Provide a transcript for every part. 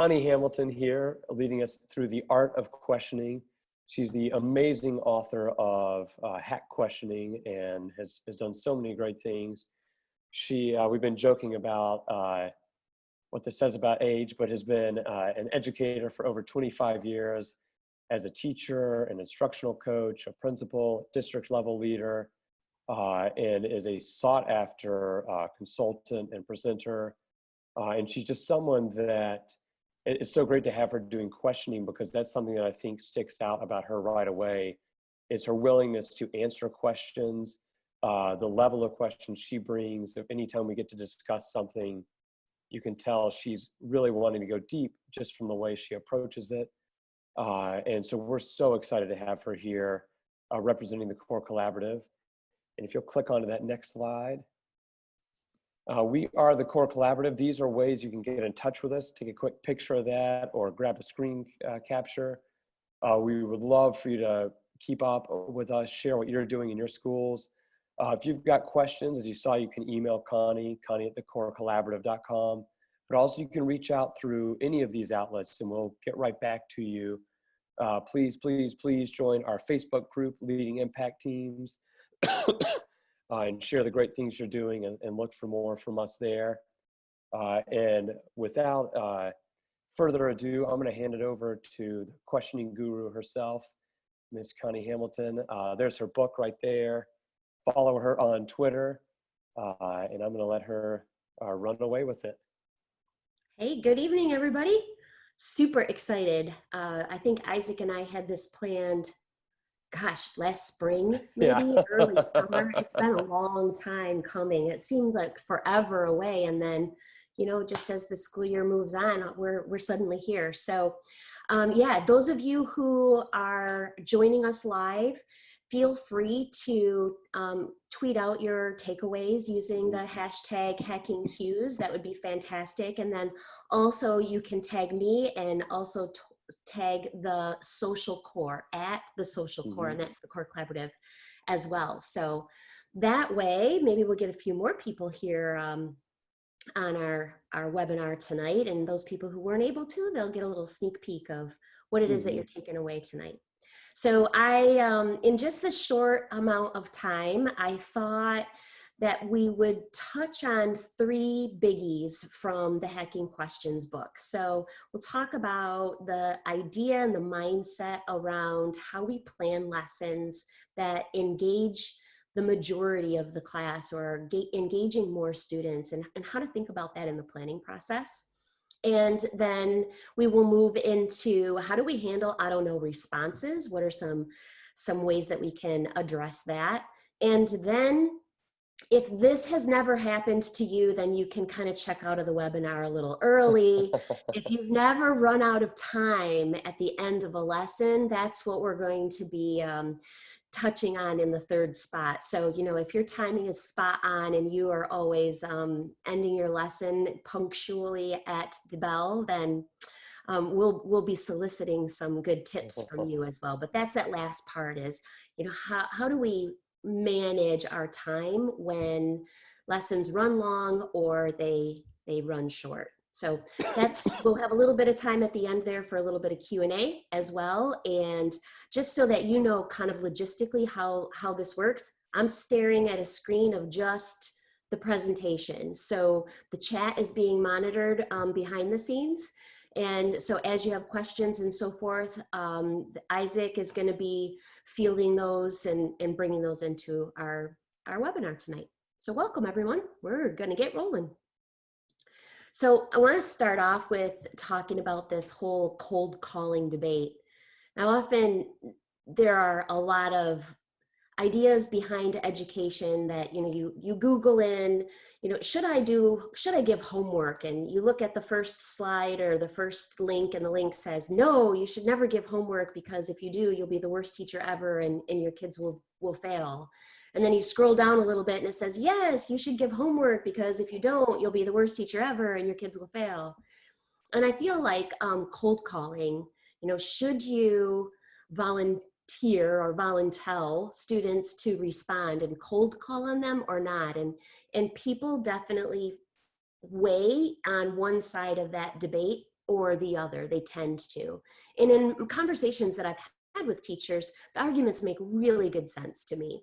Connie Hamilton here, leading us through the art of questioning. She's the amazing author of Hack Questioning and has done so many great things. We've been joking about what this says about age, but has been an educator for over 25 years as a teacher, an instructional coach, a principal, district level leader, and is a sought after consultant and presenter. And she's just someone that it's so great to have her doing questioning, because that's something that I think sticks out about her right away, is her willingness to answer questions, the level of questions she brings. If anytime we get to discuss something, you can tell she's really wanting to go deep just from the way she approaches it. And so we're so excited to have her here representing the Core Collaborative. And if you'll click onto that next slide. We are the Core Collaborative. These are ways you can get in touch with us. Take a quick picture of that or grab a screen capture. We would love for you to keep up with us, share what you're doing in your schools. If you've got questions, as you saw, you can email Connie at thecorecollaborative.com. But also you can reach out through any of these outlets and we'll get right back to you. Please join our Facebook group, Leading Impact Teams. And share the great things you're doing and look for more from us there. And without further ado, I'm going to hand it over to the questioning guru herself, Miss Connie Hamilton. There's her book right there. Follow her on Twitter, and I'm going to let her run away with it. Hey, good evening, everybody. Super excited. I think Isaac and I had this planned, last spring, maybe early summer. It's been a long time coming. It seemed like forever away. And then, just as the school year moves on, we're suddenly here. So those of you who are joining us live, feel free to tweet out your takeaways using the hashtag #HackingCues. That would be fantastic. And then also you can tag me and also tag the social core at the social core, and that's the Core Collaborative as well. So that way, maybe we'll get a few more people here on our webinar tonight, and those people who weren't able to, they'll get a little sneak peek of what it is that you're taking away tonight. So in just this short amount of time, I thought that we would touch on 3 biggies from the Hacking Questions book. So we'll talk about the idea and the mindset around how we plan lessons that engage the majority of the class, or engaging more students, and how to think about that in the planning process. And then we will move into how do we handle I don't know responses? What are some ways that we can address that? And then if this has never happened to you, then you can kind of check out of the webinar a little early. If you've never run out of time at the end of a lesson, that's what we're going to be touching on in the 3rd spot. So, if your timing is spot on and you are always ending your lesson punctually at the bell, then we'll be soliciting some good tips from you as well. But that's that last part is, how do we manage our time when lessons run long or they run short. So we'll have a little bit of time at the end there for a little bit of Q&A as well. And just so that you know kind of logistically how this works, I'm staring at a screen of just the presentation. So the chat is being monitored behind the scenes. And so as you have questions and so forth, Isaac is going to be fielding those and bringing those into our webinar tonight. So welcome, everyone. We're going to get rolling. So I want to start off with talking about this whole cold calling debate. Now, often there are a lot of ideas behind education that, you Google in, should I give homework? And you look at the first slide or the first link, and the link says, no, you should never give homework, because if you do, you'll be the worst teacher ever and your kids will fail. And then you scroll down a little bit and it says, yes, you should give homework, because if you don't, you'll be the worst teacher ever and your kids will fail. And I feel like cold calling, should you volunteer or voluntel students to respond and cold call on them or not? And people definitely weigh on one side of that debate or the other. They tend to. And in conversations that I've had with teachers, the arguments make really good sense to me.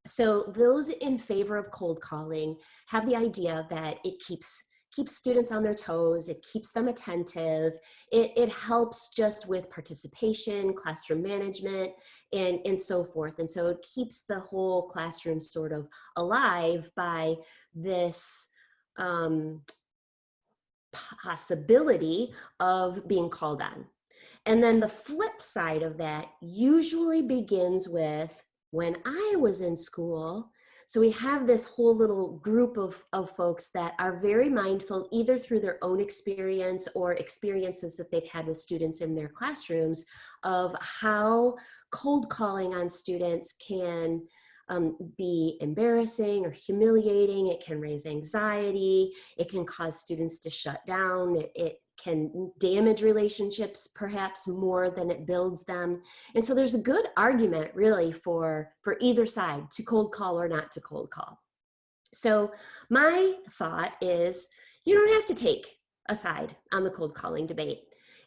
So those in favor of cold calling have the idea that it keeps students on their toes, it keeps them attentive, it helps just with participation, classroom management, and so forth. And so it keeps the whole classroom sort of alive by this possibility of being called on. And then the flip side of that usually begins with when I was in school. So we have this whole little group of folks that are very mindful, either through their own experience or experiences that they've had with students in their classrooms, of how cold calling on students can be embarrassing or humiliating. It can raise anxiety. It can cause students to shut down. It can damage relationships perhaps more than it builds them. And so there's a good argument really for either side, to cold call or not to cold call. So my thought is, you don't have to take a side on the cold calling debate.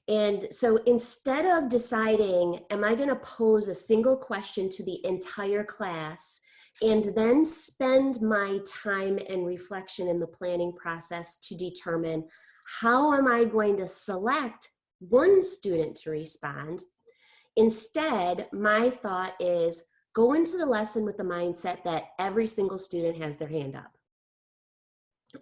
And so instead of deciding, am I going to pose a single question to the entire class and then spend my time and reflection in the planning process to determine how am I going to select one student to respond, instead, my thought is go into the lesson with the mindset that every single student has their hand up.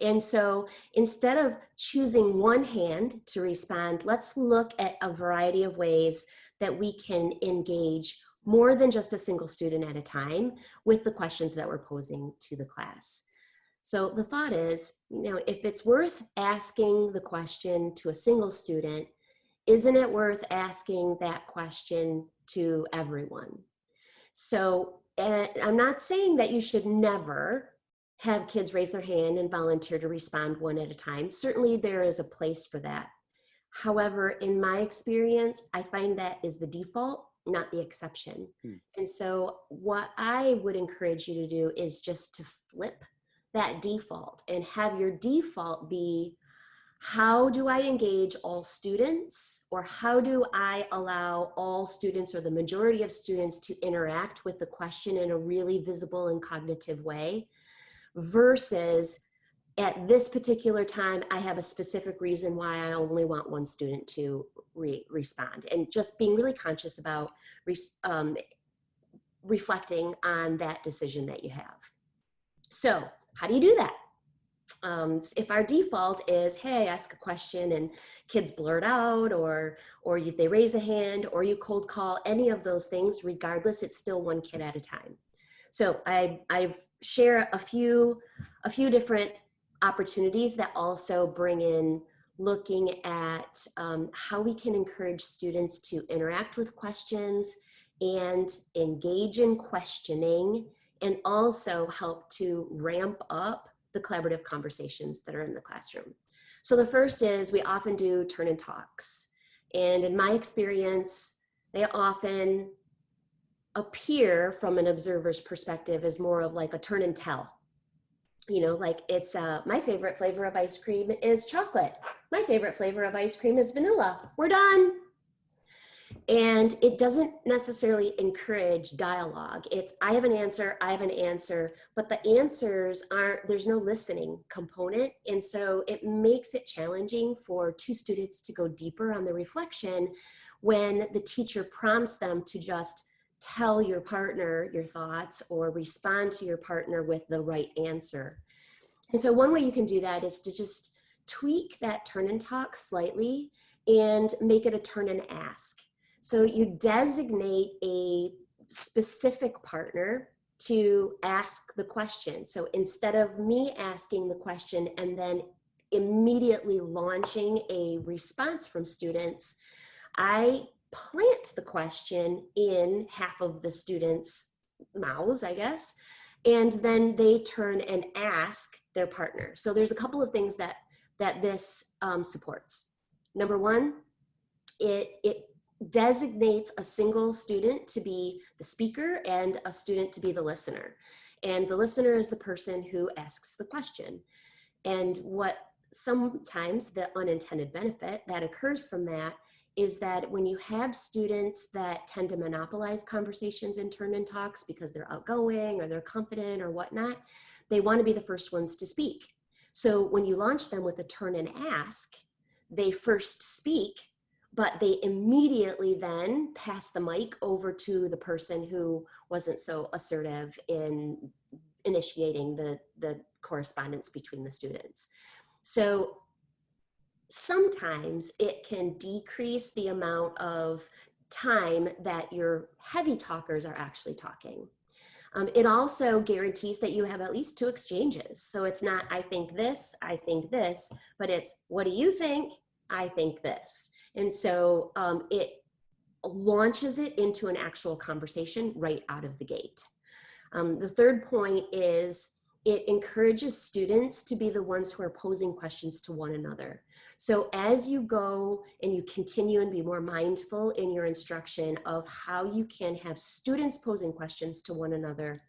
And so instead of choosing one hand to respond, let's look at a variety of ways that we can engage more than just a single student at a time with the questions that we're posing to the class. So the thought is, if it's worth asking the question to a single student, isn't it worth asking that question to everyone? So I'm not saying that you should never have kids raise their hand and volunteer to respond one at a time. Certainly there is a place for that. However, in my experience, I find that is the default, not the exception. And so what I would encourage you to do is just to flip that default and have your default be, how do I engage all students, or how do I allow all students or the majority of students to interact with the question in a really visible and cognitive way, versus at this particular time, I have a specific reason why I only want one student to respond, and just being really conscious about reflecting on that decision that you have. So how do you do that? If our default is, hey, I ask a question and kids blurt out, or they raise a hand, or you cold call, any of those things, regardless, it's still one kid at a time. So I've share a few different opportunities that also bring in looking at how we can encourage students to interact with questions and engage in questioning, and also help to ramp up the collaborative conversations that are in the classroom. So the first is, we often do turn and talks. And in my experience, they often appear from an observer's perspective as more of like a turn and tell. Like it's my favorite flavor of ice cream is chocolate. My favorite flavor of ice cream is vanilla. We're done. And it doesn't necessarily encourage dialogue. It's, I have an answer, but the answers there's no listening component. And so it makes it challenging for two students to go deeper on the reflection when the teacher prompts them to just tell your partner your thoughts or respond to your partner with the right answer. And so one way you can do that is to just tweak that turn and talk slightly and make it a turn and ask. So you designate a specific partner to ask the question. So instead of me asking the question and then immediately launching a response from students, I plant the question in half of the students' mouths, I guess, and then they turn and ask their partner. So there's a couple of things that this supports. Number one, it designates a single student to be the speaker and a student to be the listener. And the listener is the person who asks the question. And what sometimes the unintended benefit that occurs from that is that when you have students that tend to monopolize conversations in turn and talks because they're outgoing or they're confident or whatnot, they want to be the first ones to speak. So when you launch them with a turn and ask, they first speak, but they immediately then pass the mic over to the person who wasn't so assertive in initiating the correspondence between the students. So sometimes it can decrease the amount of time that your heavy talkers are actually talking. It also guarantees that you have at least 2 exchanges. So it's not, I think this, but it's, what do you think? I think this. And so it launches it into an actual conversation right out of the gate. The third point is it encourages students to be the ones who are posing questions to one another. So as you go and you continue and be more mindful in your instruction of how you can have students posing questions to one another,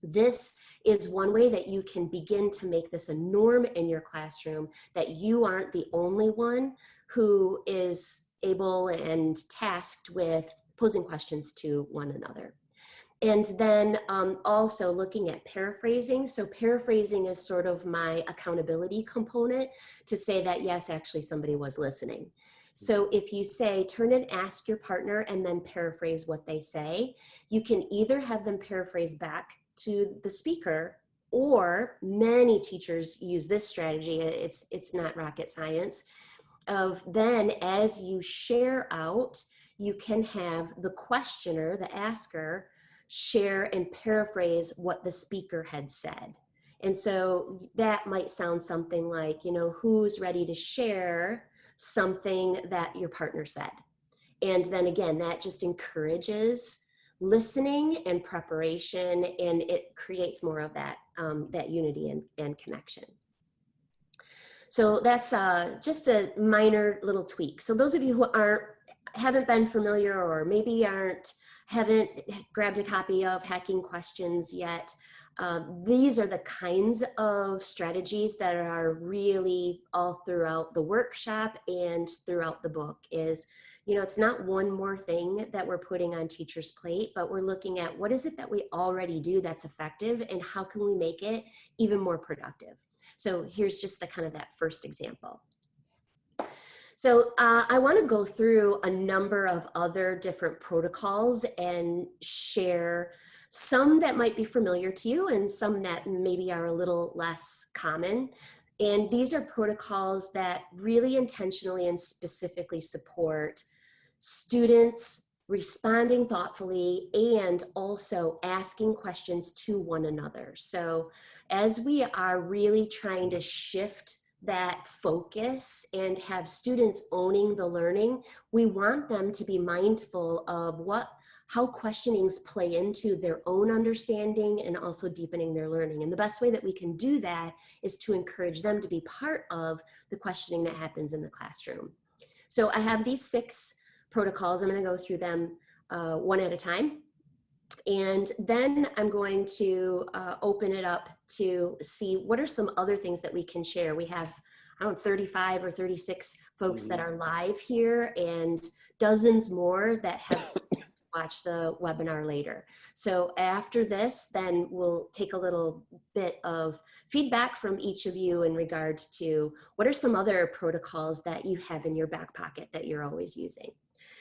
this is one way that you can begin to make this a norm in your classroom, that you aren't the only one who is able and tasked with posing questions to one another. And then also looking at paraphrasing. So paraphrasing is sort of my accountability component to say that, yes, actually somebody was listening. So if you say, turn and ask your partner and then paraphrase what they say, you can either have them paraphrase back to the speaker, or many teachers use this strategy. It's not rocket science. Of then as you share out, you can have the questioner, the asker, share and paraphrase what the speaker had said. And so that might sound something like, you know, who's ready to share something that your partner said? And then again, that just encourages listening and preparation, and it creates more of that, that unity and connection. So that's just a minor little tweak. So those of you who haven't been familiar, or maybe haven't grabbed a copy of Hacking Questions yet, these are the kinds of strategies that are really all throughout the workshop and throughout the book. Is, you know, it's not one more thing that we're putting on teachers' plate, but we're looking at what is it that we already do that's effective, and how can we make it even more productive. So here's just the kind of that first example. So I want to go through a number of other different protocols and share some that might be familiar to you and some that maybe are a little less common. And these are protocols that really intentionally and specifically support students responding thoughtfully and also asking questions to one another. So as we are really trying to shift that focus and have students owning the learning, we want them to be mindful of how questionings play into their own understanding and also deepening their learning. And the best way that we can do that is to encourage them to be part of the questioning that happens in the classroom. So I have these 6 protocols. I'm going to go through them one at a time. And then I'm going to open it up to see what are some other things that we can share. We have, I don't know, 35 or 36 folks that are live here, and dozens more that have to watch the webinar later. So after this, then we'll take a little bit of feedback from each of you in regards to what are some other protocols that you have in your back pocket that you're always using.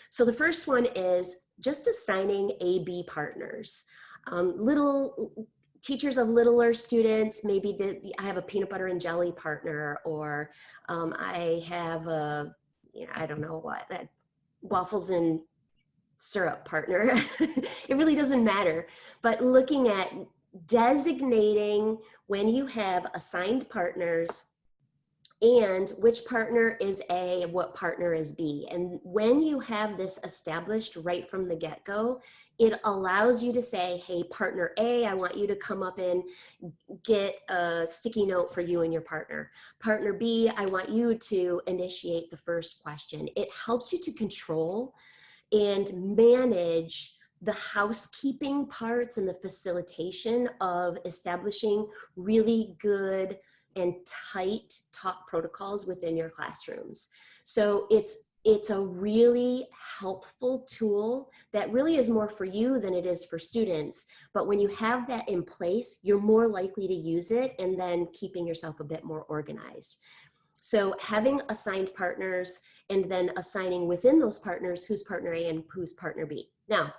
So the first one is just assigning A-B partners. Little teachers of littler students, maybe I have a peanut butter and jelly partner, or I have a, you know, I don't know what, waffles and syrup partner. It really doesn't matter. But looking at designating when you have assigned partners and which partner is A, what partner is B. And when you have this established right from the get-go, it allows you to say, hey, partner A, I want you to come up and get a sticky note for you and your partner. Partner B, I want you to initiate the first question. It helps you to control and manage the housekeeping parts and the facilitation of establishing really good and tight talk protocols within your classrooms. So it's a really helpful tool that really is more for you than it is for students. But when you have that in place, you're more likely to use it and then keeping yourself a bit more organized. So having assigned partners and then assigning within those partners who's partner A and who's partner B. Now,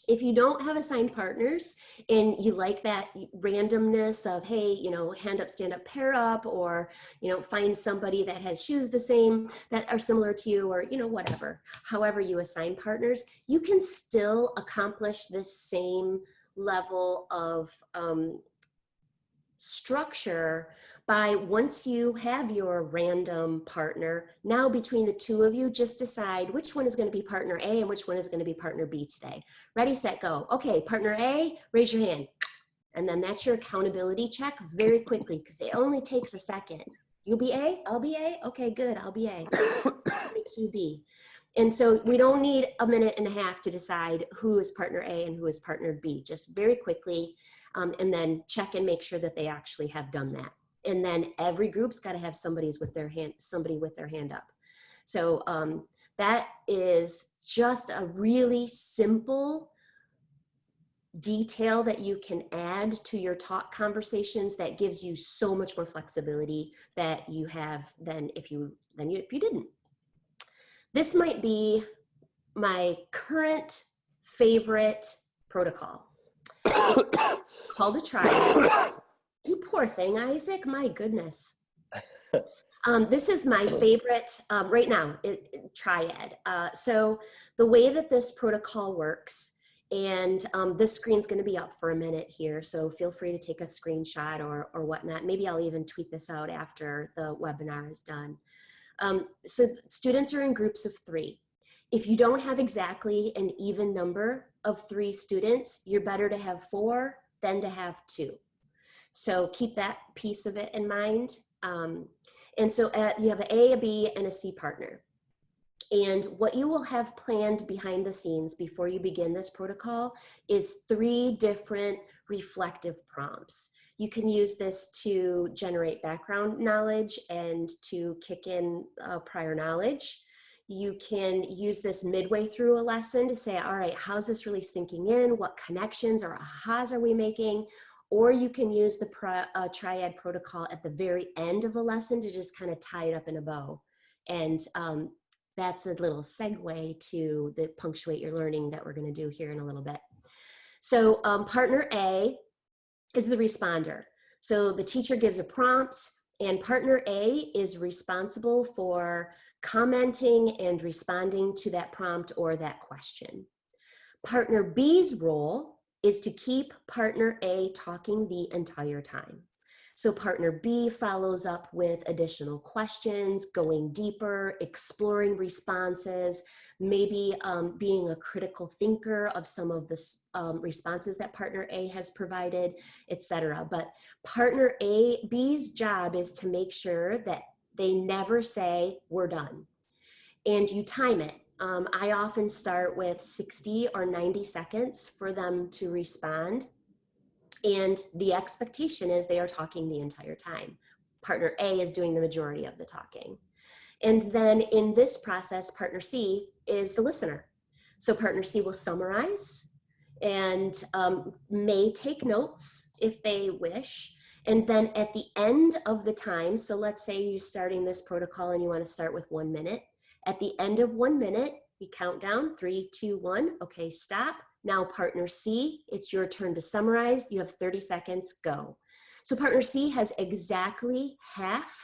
if you don't have assigned partners and you like that randomness of, hey, you know, hand up, stand up, pair up, or, you know, find somebody that has shoes the same that are similar to you, or, you know, whatever, however you assign partners, you can still accomplish this same level of structure by, once you have your random partner, now between the two of you, just decide which one is going to be partner A and which one is going to be partner B today. Ready, set, go. Okay, partner A, raise your hand. And then that's your accountability check very quickly, because it only takes a second. You'll be A, I'll be A. Okay, good, I'll be A. Makes you B. And so we don't need a minute and a half to decide who is partner A and who is partner B, just very quickly. And then check and make sure that they actually have done that. And then every group's got to have somebody with their hand up. So that is just a really simple detail that you can add to your talk conversations that gives you so much more flexibility that you have than if you didn't. This might be my current favorite protocol. It's called a triad. You poor thing, Isaac, my goodness. This is my favorite right now, triad. So the way that this protocol works, and this screen's going to be up for a minute here, so feel free to take a screenshot or whatnot. Maybe I'll even tweet this out after the webinar is done. So students are in groups of 3. If you don't have exactly an even number of 3 students, you're better to have 4 than to have 2. So keep that piece of it in mind. And so you have an A, a B, and a C partner. And what you will have planned behind the scenes before you begin this protocol is 3 different reflective prompts. You can use this to generate background knowledge and to kick in prior knowledge. You can use this midway through a lesson to say, all right, how's this really sinking in? What connections or ahas are we making? Or you can use the triad protocol at the very end of a lesson to just kind of tie it up in a bow. And that's a little segue to the punctuate your learning that we're going to do here in a little bit. So partner A is the responder. So the teacher gives a prompt, and partner A is responsible for commenting and responding to that prompt or that question. Partner B's role is to keep partner A talking the entire time. So partner B follows up with additional questions, going deeper, exploring responses, maybe being a critical thinker of some of the responses that partner A has provided, etc. But partner B's job is to make sure that they never say, we're done. And you time it. I often start with 60 or 90 seconds for them to respond. And the expectation is they are talking the entire time. Partner A is doing the majority of the talking. And then in this process, partner C is the listener. So partner C will summarize and may take notes if they wish. And then at the end of the time, so let's say you're starting this protocol and you want to start with 1 minute. At the end of 1 minute, we count down, 3, 2, 1. Okay, stop. Now partner C, it's your turn to summarize. You have 30 seconds, go. So partner C has exactly half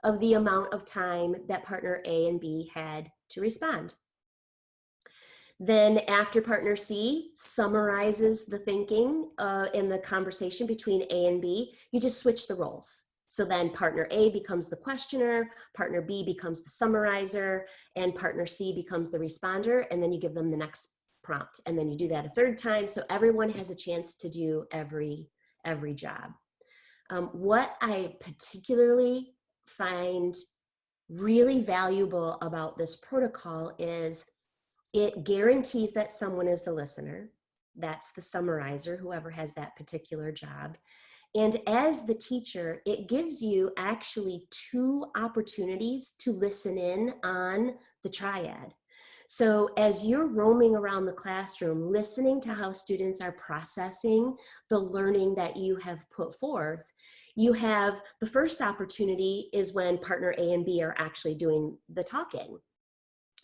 of the amount of time that partner A and B had to respond. Then after partner C summarizes the thinking in the conversation between A and B, you just switch the roles. So then partner A becomes the questioner, partner B becomes the summarizer, and partner C becomes the responder, and then you give them the next prompt. And then you do that a 3rd time, so everyone has a chance to do every job. What I particularly find really valuable about this protocol is it guarantees that someone is the listener. That's the summarizer, whoever has that particular job. And as the teacher, it gives you actually 2 opportunities to listen in on the triad. So as you're roaming around the classroom, listening to how students are processing the learning that you have put forth, you have the first opportunity is when partner A and B are actually doing the talking.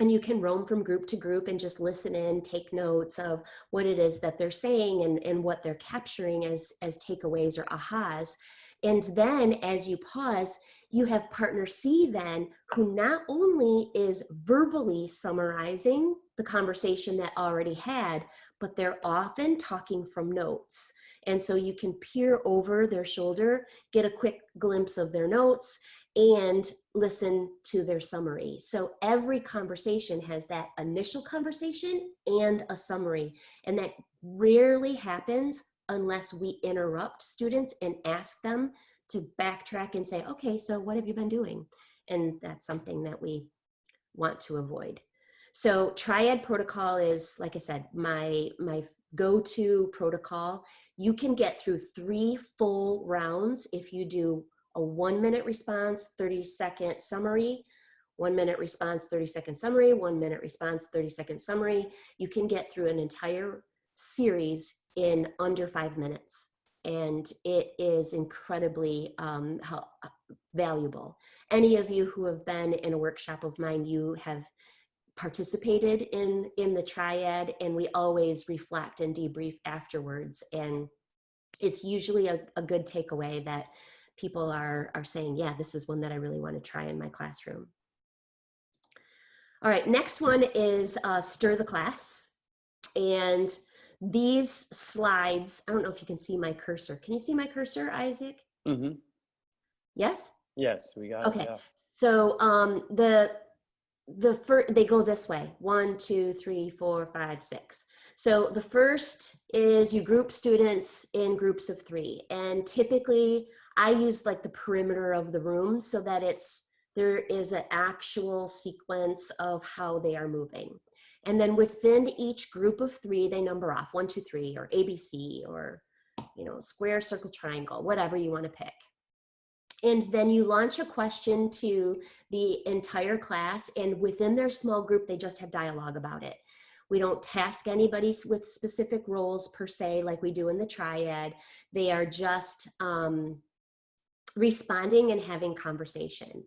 And you can roam from group to group and just listen in, take notes of what it is that they're saying and what they're capturing as takeaways or ahas. And then as you pause, you have partner C then, who not only is verbally summarizing the conversation that already had, but they're often talking from notes. And so you can peer over their shoulder, get a quick glimpse of their notes, and listen to their summary. So every conversation has that initial conversation and a summary, and that rarely happens unless we interrupt students and ask them to backtrack and say, okay, so what have you been doing? And that's something that we want to avoid. So Triad Protocol is, like I said, my go-to protocol. You can get through 3 full rounds if you do a 1-minute response, 30-second summary, 1-minute response, 30-second summary, 1-minute response, 30-second summary. You can get through an entire series in under 5 minutes. And it is incredibly valuable. Any of you who have been in a workshop of mine, you have participated in the triad, and we always reflect and debrief afterwards. And it's usually a good takeaway that people are saying, yeah, this is one that I really want to try in my classroom. All right, next one is Stir the Class. And these slides, I don't know if you can see my cursor. Can you see my cursor, Isaac? Mm-hmm. Yes? Yes, we got okay. it. Yeah. So they go this way: 1, 2, 3, 4, 5, 6. So the first is you group students in groups of 3, and typically I use like the perimeter of the room so that there is an actual sequence of how they are moving. And then within each group of 3, they number off 1, 2, 3, or ABC, or square, circle, triangle, whatever you want to pick. And then you launch a question to the entire class, and within their small group, they just have dialogue about it. We don't task anybody with specific roles per se, like we do in the triad. They are just responding and having conversation.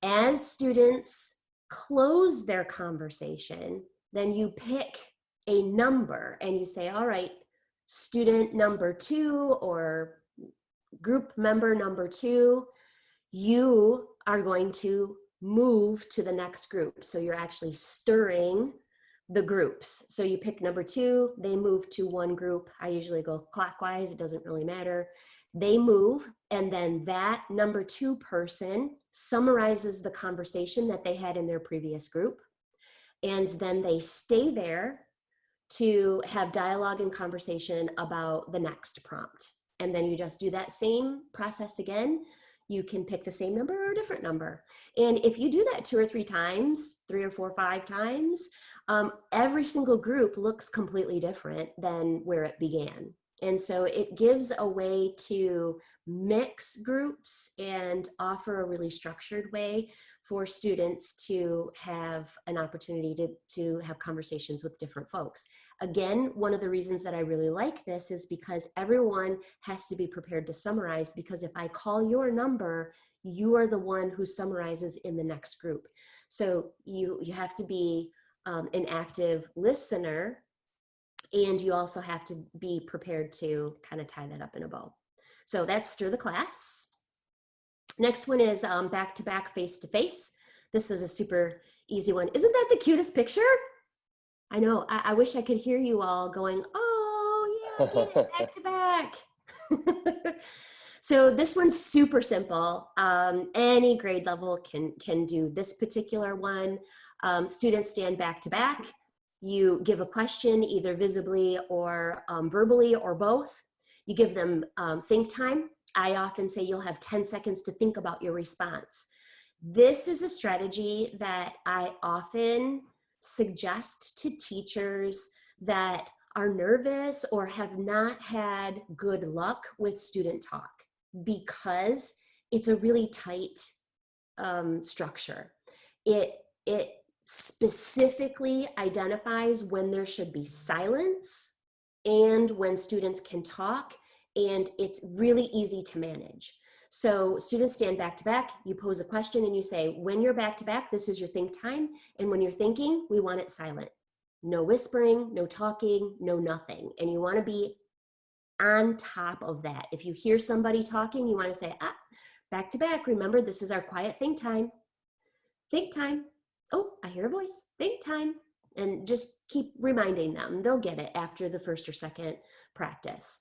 As students close their conversation, then you pick a number and you say, all right, student number 2 or group member number 2, you are going to move to the next group. So you're actually stirring the groups. So you pick number 2, they move to one group. I usually go clockwise, it doesn't really matter. They move, and then that number 2 person summarizes the conversation that they had in their previous group. And then they stay there to have dialogue and conversation about the next prompt. And then you just do that same process again. You can pick the same number or a different number. And if you do that 2 or 3 times, 3 or 4 or 5 times, every single group looks completely different than where it began. And so it gives a way to mix groups and offer a really structured way for students to have an opportunity to have conversations with different folks. Again, one of the reasons that I really like this is because everyone has to be prepared to summarize, because if I call your number, you are the one who summarizes in the next group. So you have to be an active listener, and you also have to be prepared to kind of tie that up in a bow. So that's Stir the Class. Next one is back-to-back, face-to-face. This is a super easy one. Isn't that the cutest picture? I know, I wish I could hear you all going, oh yeah, back-to-back. So this one's super simple. Any grade level can do this particular one. Students stand back-to-back. You give a question either visibly or verbally or both. You give them think time. I often say you'll have 10 seconds to think about your response. This is a strategy that I often suggest to teachers that are nervous or have not had good luck with student talk because it's a really tight structure. It specifically identifies when there should be silence and when students can talk, and it's really easy to manage. So students stand back to back, you pose a question and you say, when you're back to back, this is your think time. And when you're thinking, we want it silent. No whispering, no talking, no nothing. And you want to be on top of that. If you hear somebody talking, you want to say, back to back. Remember, this is our quiet think time. Think time. Oh, I hear a voice. Think time. And just keep reminding them. They'll get it after the first or second practice.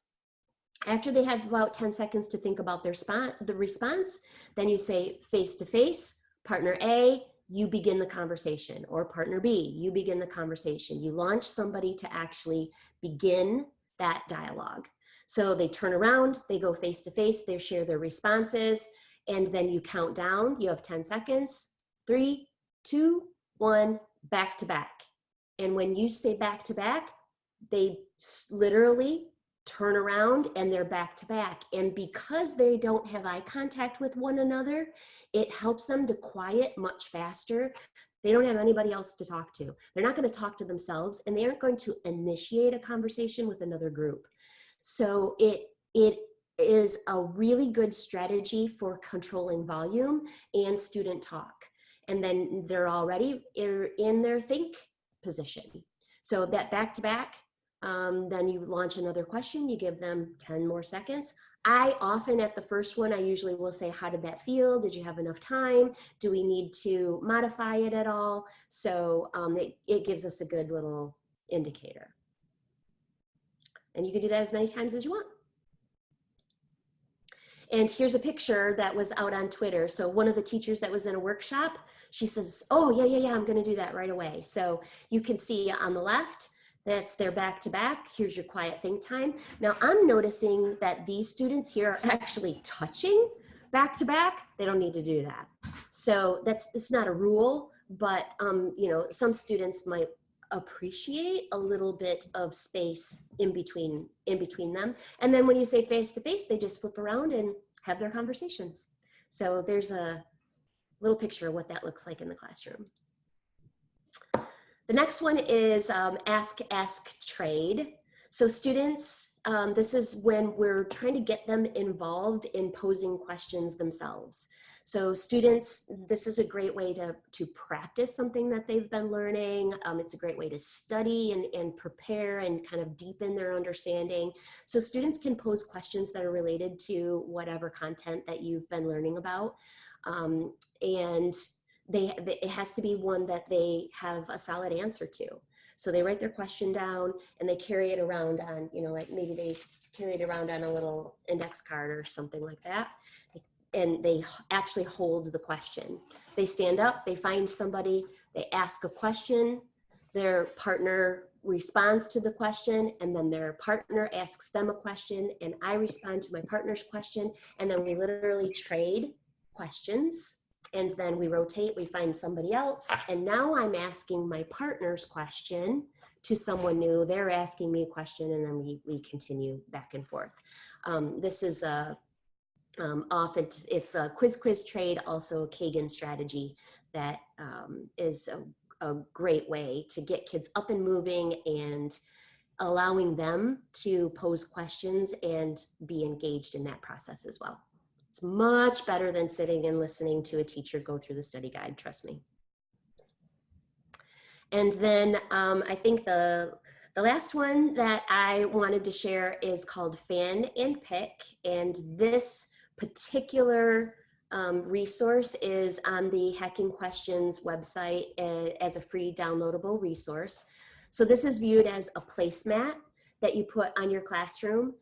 After they have about 10 seconds to think about the response, then you say face to face, partner A, you begin the conversation, or partner B, you begin the conversation. You launch somebody to actually begin that dialogue. So they turn around, they go face to face, they share their responses, and then you count down. You have 10 seconds, 3, 2, 1, back to back. And when you say back to back, they literally turn around and they're back to back. And because they don't have eye contact with one another, it helps them to quiet much faster. They don't have anybody else to talk to. They're not going to talk to themselves, and they aren't going to initiate a conversation with another group. So it is a really good strategy for controlling volume and student talk. And then they're already in their think position. So that back to back, then you launch another question, you give them 10 more seconds. I often at the first one, I usually will say, how did that feel? Did you have enough time? Do we need to modify it at all? So it gives us a good little indicator. And you can do that as many times as you want. And here's a picture that was out on Twitter. So one of the teachers that was in a workshop, she says, oh, yeah, I'm gonna do that right away. So you can see on the left, that's their back to back. Here's your quiet think time. Now I'm noticing that these students here are actually touching back to back. They don't need to do that. So it's not a rule, but you know, some students might appreciate a little bit of space in between them. And then when you say face to face, they just flip around and have their conversations. So there's a little picture of what that looks like in the classroom. The next one is ask, trade. So students, this is when we're trying to get them involved in posing questions themselves. So students, this is a great way to practice something that they've been learning. It's a great way to study and prepare and kind of deepen their understanding. So students can pose questions that are related to whatever content that you've been learning about. And it has to be one that they have a solid answer to. So they write their question down and they carry it around on, you know, like maybe they carry it around on a little index card or something like that. And they actually hold the question. They stand up, they find somebody, they ask a question, their partner responds to the question, and then their partner asks them a question, and I respond to my partner's question, and then we literally trade questions. And then we rotate, we find somebody else. And now I'm asking my partner's question to someone new. They're asking me a question, and then we continue back and forth. This is often, it's a quiz trade, also a Kagan strategy that is a great way to get kids up and moving and allowing them to pose questions and be engaged in that process as well. It's much better than sitting and listening to a teacher go through the study guide, trust me. And then I think the last one that I wanted to share is called Fanin Pick. And this particular resource is on the Hacking Questions website as a free downloadable resource. So this is viewed as a placemat that you put on your classroom.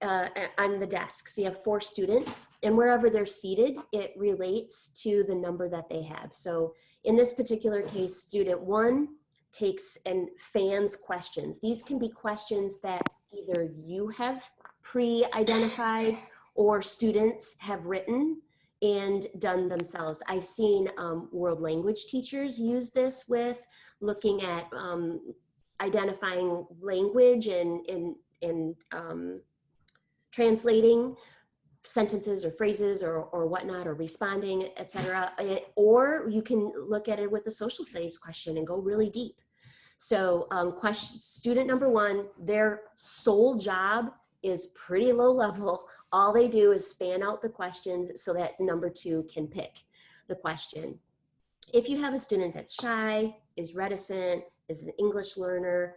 On the desk. So you have 4 students, and wherever they're seated, it relates to the number that they have. So in this particular case, student 1 takes and fans questions. These can be questions that either you have pre-identified or students have written and done themselves. I've seen world language teachers use this with looking at identifying language and translating sentences or phrases or whatnot, or responding, etc. Or you can look at it with a social studies question and go really deep. So student number one, their sole job is pretty low level. All they do is span out the questions so that number two can pick the question. If you have a student that's shy, is reticent, is an English learner,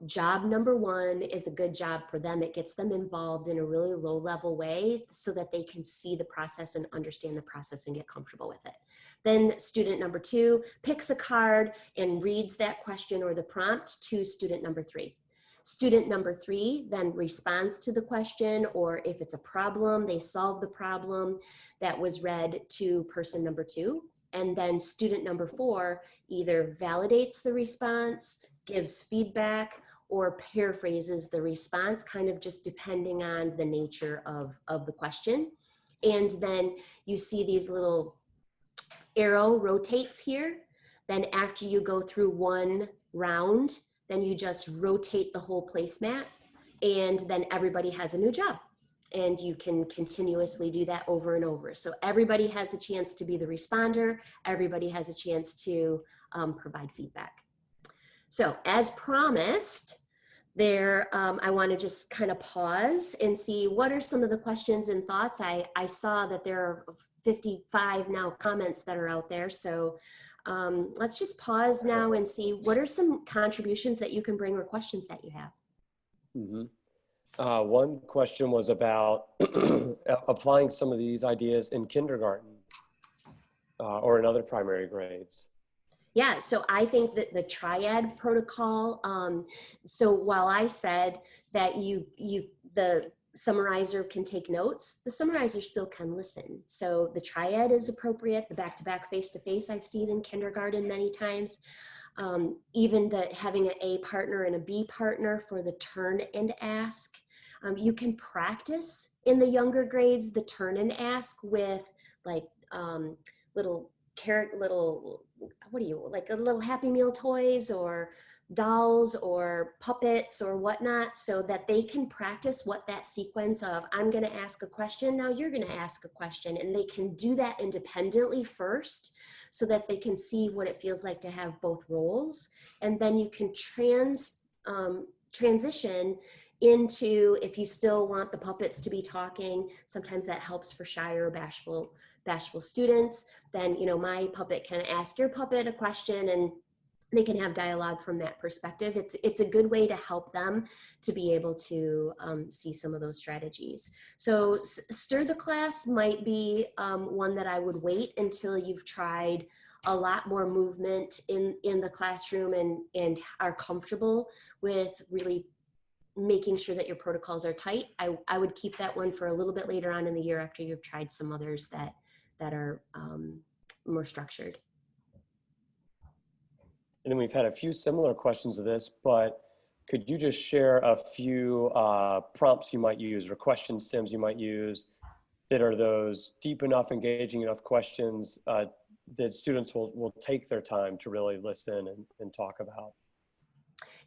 job number one is a good job for them. It gets them involved in a really low level way so that they can see the process and understand the process and get comfortable with it. Then student number two picks a card and reads that question or the prompt to student number three. Student number three then responds to the question, or if it's a problem, they solve the problem that was read to person number two. And then student number four either validates the response, gives feedback, or paraphrases the response, kind of just depending on the nature of the question. And then you see these little arrow rotates here. Then after you go through one round, then you just rotate the whole placemat, and then everybody has a new job. And you can continuously do that over and over. So everybody has a chance to be the responder. Everybody has a chance to provide feedback. So as promised, I want to just kind of pause and see what are some of the questions and thoughts. I saw that there are 55 now comments that are out there. So let's just pause now and see what are some contributions that you can bring or questions that you have. Mm-hmm. One question was about applying some of these ideas in kindergarten or in other primary grades. Yeah, so I think that the Triad Protocol, so while I said that the summarizer can take notes, the summarizer still can listen. So the Triad is appropriate, the back-to-back, face-to-face I've seen in kindergarten many times. Even having an A partner and a B partner for the turn and ask. You can practice in the younger grades the turn and ask with like little Happy Meal toys or dolls or puppets or whatnot, so that they can practice what that sequence of I'm going to ask a question, now you're going to ask a question, and they can do that independently first so that they can see what it feels like to have both roles. And then you can transition into, if you still want the puppets to be talking, sometimes that helps for shy or bashful students, then my puppet can ask your puppet a question and they can have dialogue from that perspective. It's a good way to help them to be able to see some of those strategies. So stir the class might be one that I would wait until you've tried a lot more movement in the classroom and are comfortable with really making sure that your protocols are tight. I would keep that one for a little bit later on in the year after you've tried some others that are more structured. And then we've had a few similar questions to this, but could you just share a few prompts you might use or question stems you might use that are those deep enough, engaging enough questions that students will take their time to really listen and talk about?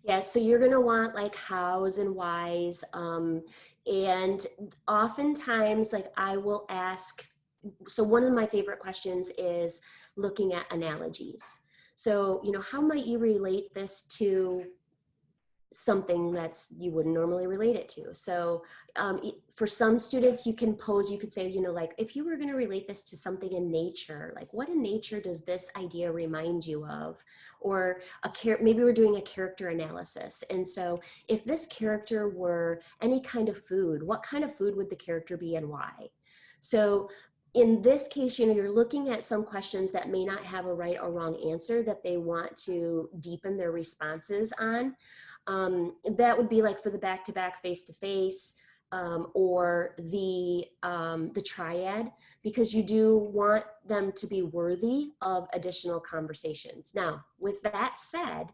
Yeah, so you're going to want like hows and whys. And oftentimes, like I will ask, so one of my favorite questions is looking at analogies. So, how might you relate this to something you wouldn't normally relate it to? So for some students, you could say, like, if you were going to relate this to something in nature, like what in nature does this idea remind you of? Or maybe we're doing a character analysis. And so if this character were any kind of food, what kind of food would the character be and why? So in this case, you're looking at some questions that may not have a right or wrong answer that they want to deepen their responses on. That would be like for the back-to-back, face-to-face, or the Triad, because you do want them to be worthy of additional conversations. Now, with that said,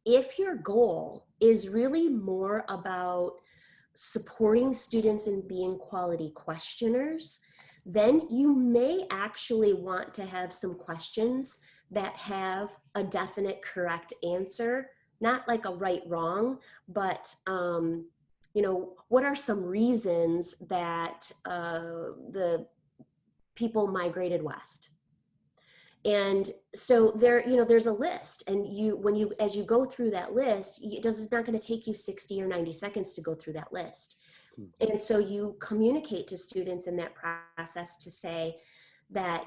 if your goal is really more about supporting students in being quality questioners, then you may actually want to have some questions that have a definite correct answer, not like a right wrong, but you know, what are some reasons that the people migrated west? And so there, you know, there's a list, and as you go through that list, it's not going to take you 60 or 90 seconds to go through that list. And so you communicate to students in that process to say that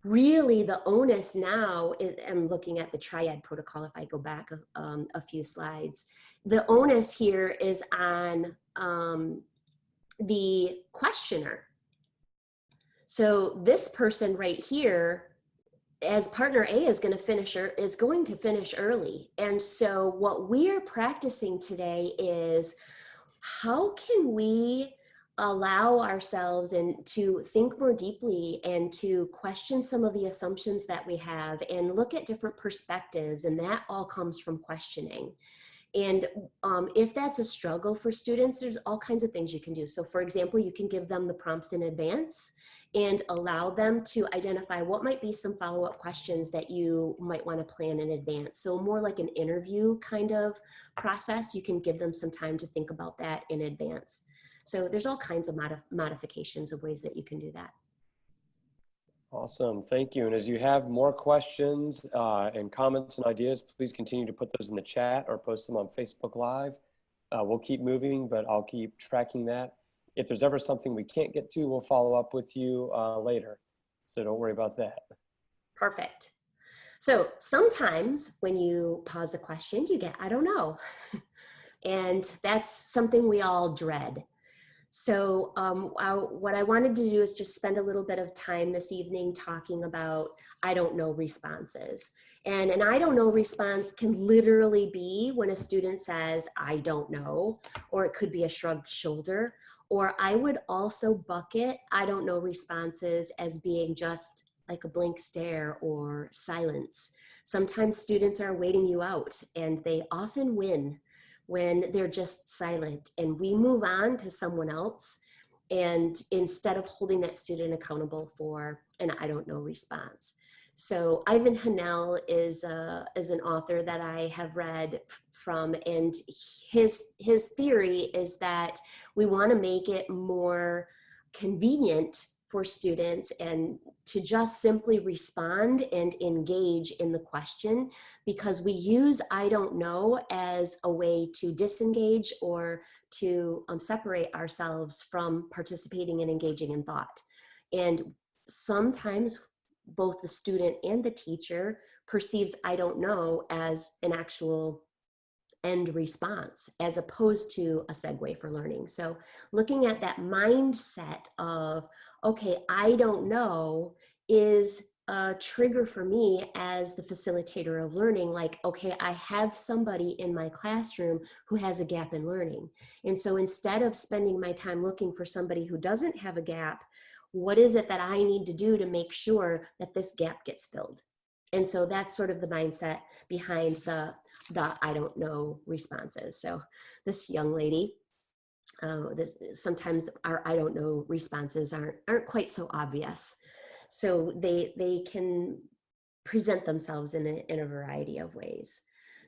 really the onus now is, I'm looking at the Triad Protocol, if I go back a few slides, the onus here is on the questioner. So this person right here, as partner A, is going to finish early. And so what we are practicing today is, how can we allow ourselves and to think more deeply and to question some of the assumptions that we have and look at different perspectives, and that all comes from questioning. And if that's a struggle for students, there's all kinds of things you can do. So for example, you can give them the prompts in advance and allow them to identify what might be some follow-up questions that you might want to plan in advance. So more like an interview kind of process, you can give them some time to think about that in advance. So there's all kinds of modifications of ways that you can do that. Awesome, thank you. And as you have more questions and comments and ideas, please continue to put those in the chat or post them on Facebook Live. We'll keep moving, but I'll keep tracking that. If there's ever something we can't get to, we'll follow up with you later. So don't worry about that. Perfect. So sometimes when you pause a question, you get, I don't know. And that's something we all dread. So what I wanted to do is just spend a little bit of time this evening talking about I don't know responses. And an I don't know response can literally be when a student says, I don't know, or it could be a shrugged shoulder. Or I would also bucket I don't know responses as being just like a blank stare or silence. Sometimes students are waiting you out, and they often win when they're just silent, and we move on to someone else, and instead of holding that student accountable for an I don't know response. So Ivan Hanel is an author that I have read from, and his theory is that we want to make it more convenient for students and to just simply respond and engage in the question, because we use I don't know as a way to disengage or to separate ourselves from participating and engaging in thought. And sometimes both the student and the teacher perceives I don't know as an actual end response as opposed to a segue for learning. So looking at that mindset of, okay, I don't know is a trigger for me as the facilitator of learning. Like, okay, I have somebody in my classroom who has a gap in learning. And so instead of spending my time looking for somebody who doesn't have a gap, what is it that I need to do to make sure that this gap gets filled? And so that's sort of the mindset behind the I don't know responses. So this young lady, sometimes our I don't know responses aren't quite so obvious. So they can present themselves in a variety of ways.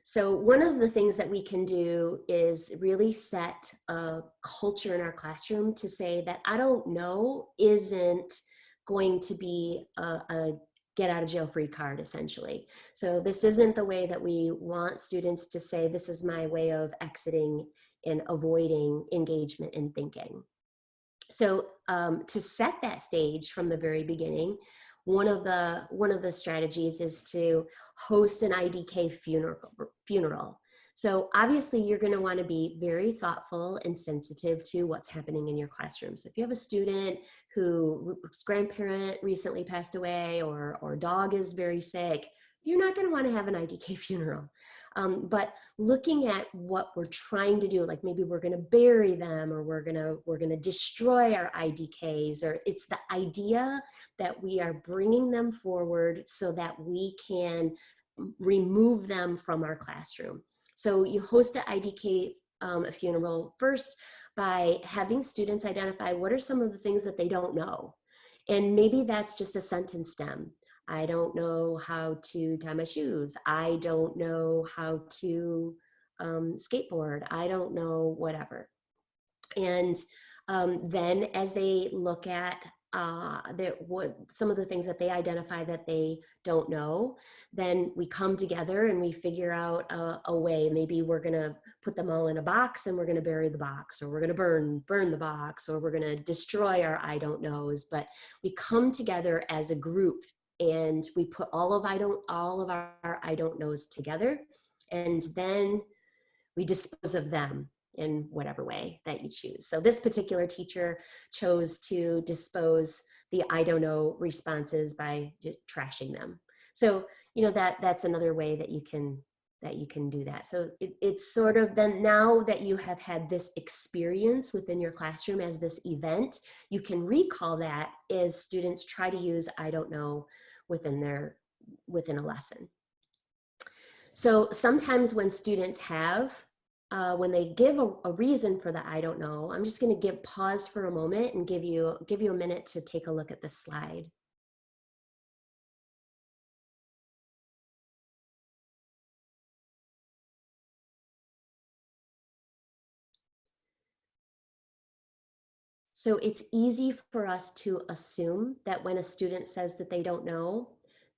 So one of the things that we can do is really set a culture in our classroom to say that I don't know isn't going to be a get out of jail free card, essentially. So this isn't the way that we want students to say, this is my way of exiting and avoiding engagement and thinking. So to set that stage from the very beginning, one of the strategies is to host an IDK funeral. So obviously you're going to want to be very thoughtful and sensitive to what's happening in your classroom. So if you have a student whose grandparent recently passed away or dog is very sick, you're not going to want to have an IDK funeral. But looking at what we're trying to do, like maybe we're going to bury them, or we're going to destroy our IDKs, or it's the idea that we are bringing them forward so that we can remove them from our classroom. So you host an IDK funeral first by having students identify what are some of the things that they don't know. And maybe that's just a sentence stem. I don't know how to tie my shoes. I don't know how to skateboard. I don't know whatever. And then as they look at some of the things that they identify that they don't know, then we come together and we figure out a way. Maybe we're going to put them all in a box and we're going to bury the box, or we're going to burn the box, or we're going to destroy our I don't knows. But we come together as a group and we put all of our I don't knows together, and then we dispose of them in whatever way that you choose. So this particular teacher chose to dispose the I don't know responses by trashing them. So, you know, that's another way that you can do that. So it's sort of then, now that you have had this experience within your classroom as this event, you can recall that as students try to use I don't know within a lesson. So sometimes when students when they give a reason for the I don't know, I'm just going to pause for a moment and give you a minute to take a look at this slide. So it's easy for us to assume that when a student says that they don't know,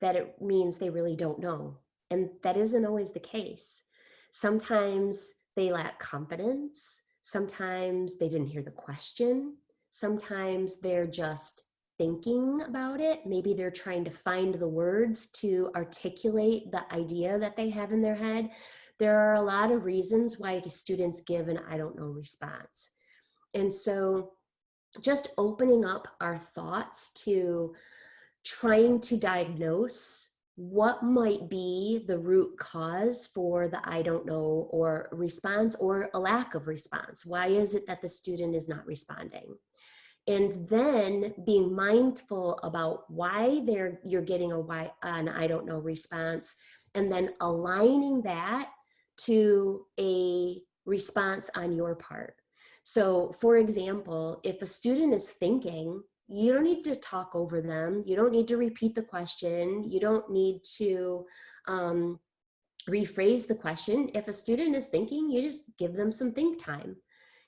that it means they really don't know. And that isn't always the case. Sometimes they lack confidence. Sometimes they didn't hear the question. Sometimes they're just thinking about it. Maybe they're trying to find the words to articulate the idea that they have in their head. There are a lot of reasons why students give an I don't know response. And so just opening up our thoughts to trying to diagnose what might be the root cause for the I don't know or response, or a lack of response. Why is it that the student is not responding? And then being mindful about why you're getting an I don't know response, and then aligning that to a response on your part. So for example, if a student is thinking, you don't need to talk over them. You don't need to repeat the question. You don't need to rephrase the question. If a student is thinking, you just give them some think time.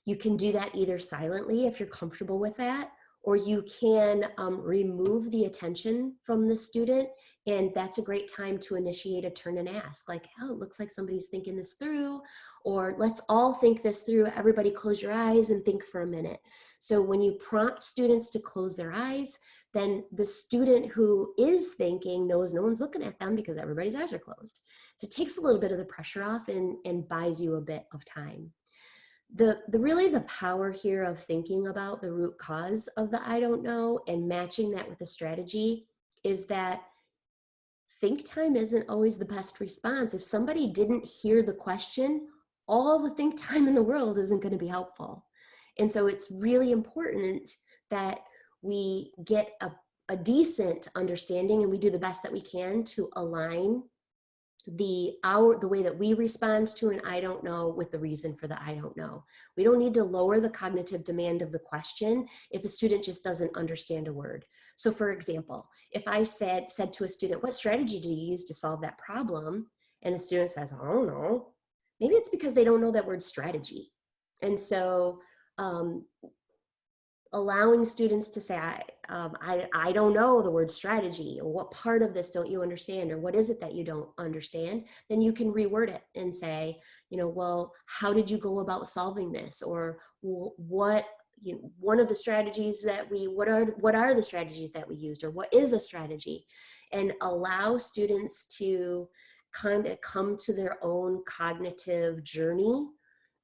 You can do that either silently if you're comfortable with that, or you can remove the attention from the student. And that's a great time to initiate a turn and ask, like, oh, it looks like somebody's thinking this through, or let's all think this through. Everybody close your eyes and think for a minute. So when you prompt students to close their eyes, then the student who is thinking knows no one's looking at them because everybody's eyes are closed. So it takes a little bit of the pressure off and buys you a bit of time. Really the power here of thinking about the root cause of the I don't know and matching that with a strategy is that think time isn't always the best response. If somebody didn't hear the question, all the think time in the world isn't going to be helpful. And so it's really important that we get a decent understanding and we do the best that we can to align the way that we respond to an I don't know with the reason for the I don't know. We don't need to lower the cognitive demand of the question if a student just doesn't understand a word. So for example, if I said to a student, what strategy do you use to solve that problem? And the student says, I don't know. Maybe it's because they don't know that word strategy. And so allowing students to say, I don't know the word strategy, or what part of this don't you understand, or what is it that you don't understand, then you can reword it and say, well, how did you go about solving this? Or what, one of the strategies that what are the strategies that we used, or what is a strategy? And allow students to kind of come to their own cognitive journey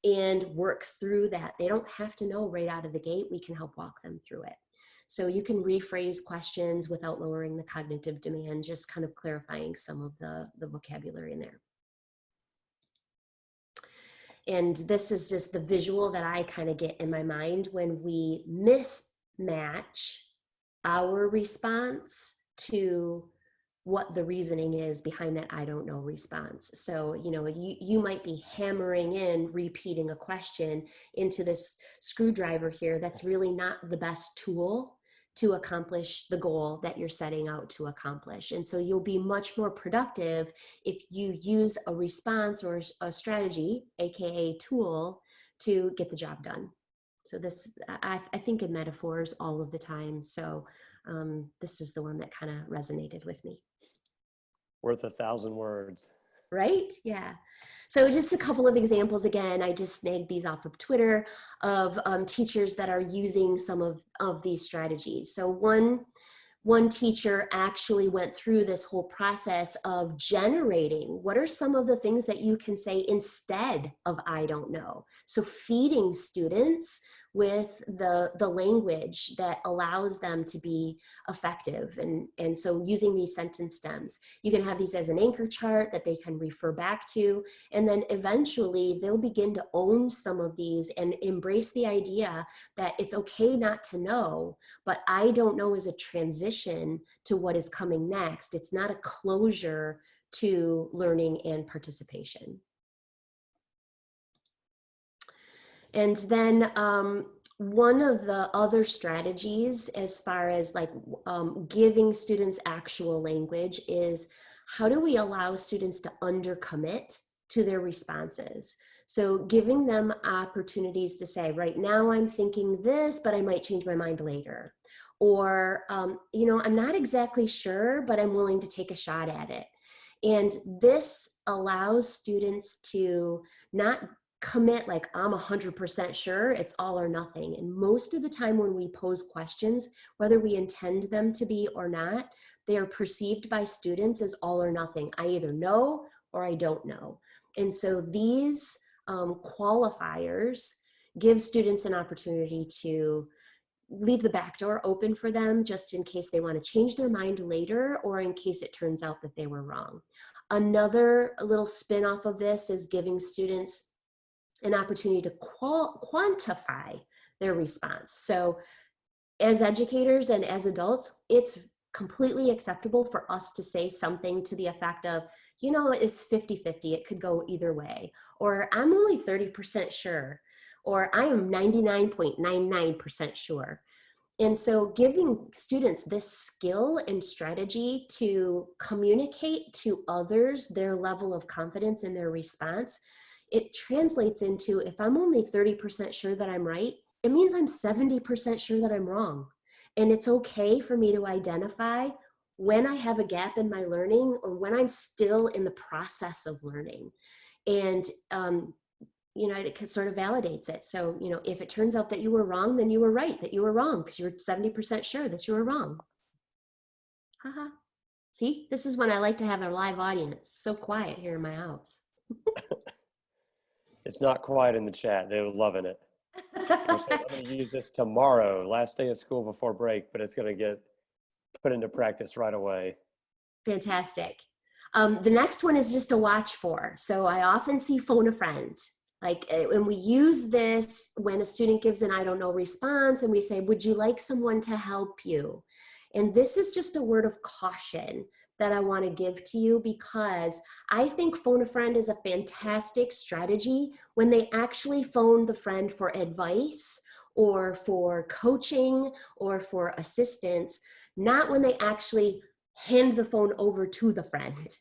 and work through that. They don't have to know right out of the gate. We can help walk them through it. So you can rephrase questions without lowering the cognitive demand, just kind of clarifying some of the vocabulary in there. And this is just the visual that I kind of get in my mind when we mismatch our response to what the reasoning is behind that I don't know response. So, you might be hammering in, repeating a question into this screwdriver here. That's really not the best tool to accomplish the goal that you're setting out to accomplish. And so you'll be much more productive if you use a response or a strategy, AKA tool, to get the job done. So this, I think in metaphors all of the time. So this is the one that kind of resonated with me. Worth 1,000 words. Right? Yeah. So just a couple of examples again, I just snagged these off of Twitter of teachers that are using some of these strategies. So one teacher actually went through this whole process of generating what are some of the things that you can say instead of I don't know. So feeding students with the language that allows them to be effective. And so using these sentence stems, you can have these as an anchor chart that they can refer back to. And then eventually they'll begin to own some of these and embrace the idea that it's okay not to know, but I don't know is a transition to what is coming next. It's not a closure to learning and participation. And then one of the other strategies as far as like giving students actual language is how do we allow students to undercommit to their responses? So giving them opportunities to say, right now I'm thinking this, but I might change my mind later. Or, you know, I'm not exactly sure, but I'm willing to take a shot at it. And this allows students to not commit like I'm 100% sure, it's all or nothing. And most of the time when we pose questions, whether we intend them to be or not, they are perceived by students as all or nothing. I either know or I don't know. And so these qualifiers give students an opportunity to leave the back door open for them just in case they want to change their mind later or in case it turns out that they were wrong. Another little spin off of this is giving students an opportunity to quantify their response. So as educators and as adults, it's completely acceptable for us to say something to the effect of, you know, it's 50-50, it could go either way, or I'm only 30% sure, or I am 99.99% sure. And so giving students this skill and strategy to communicate to others their level of confidence in their response, it translates into if I'm only 30% sure that I'm right, it means I'm 70% sure that I'm wrong. And it's okay for me to identify when I have a gap in my learning or when I'm still in the process of learning. And, you know, it sort of validates it. So, you know, if it turns out that you were wrong, then you were right, that you were wrong because you were 70% sure that you were wrong. Haha. See, this is when I like to have a live audience. It's so quiet here in my house. It's not quiet in the chat. They're loving it. I'm going to use this tomorrow, last day of school before break, but it's going to get put into practice right away. Fantastic. The next one is just a watch for. So I often see phone a friend. Like when we use this, when a student gives an I don't know response and we say, would you like someone to help you? And this is just a word of caution that I want to give to you because I think phone a friend is a fantastic strategy when they actually phone the friend for advice or for coaching or for assistance, not when they actually hand the phone over to the friend.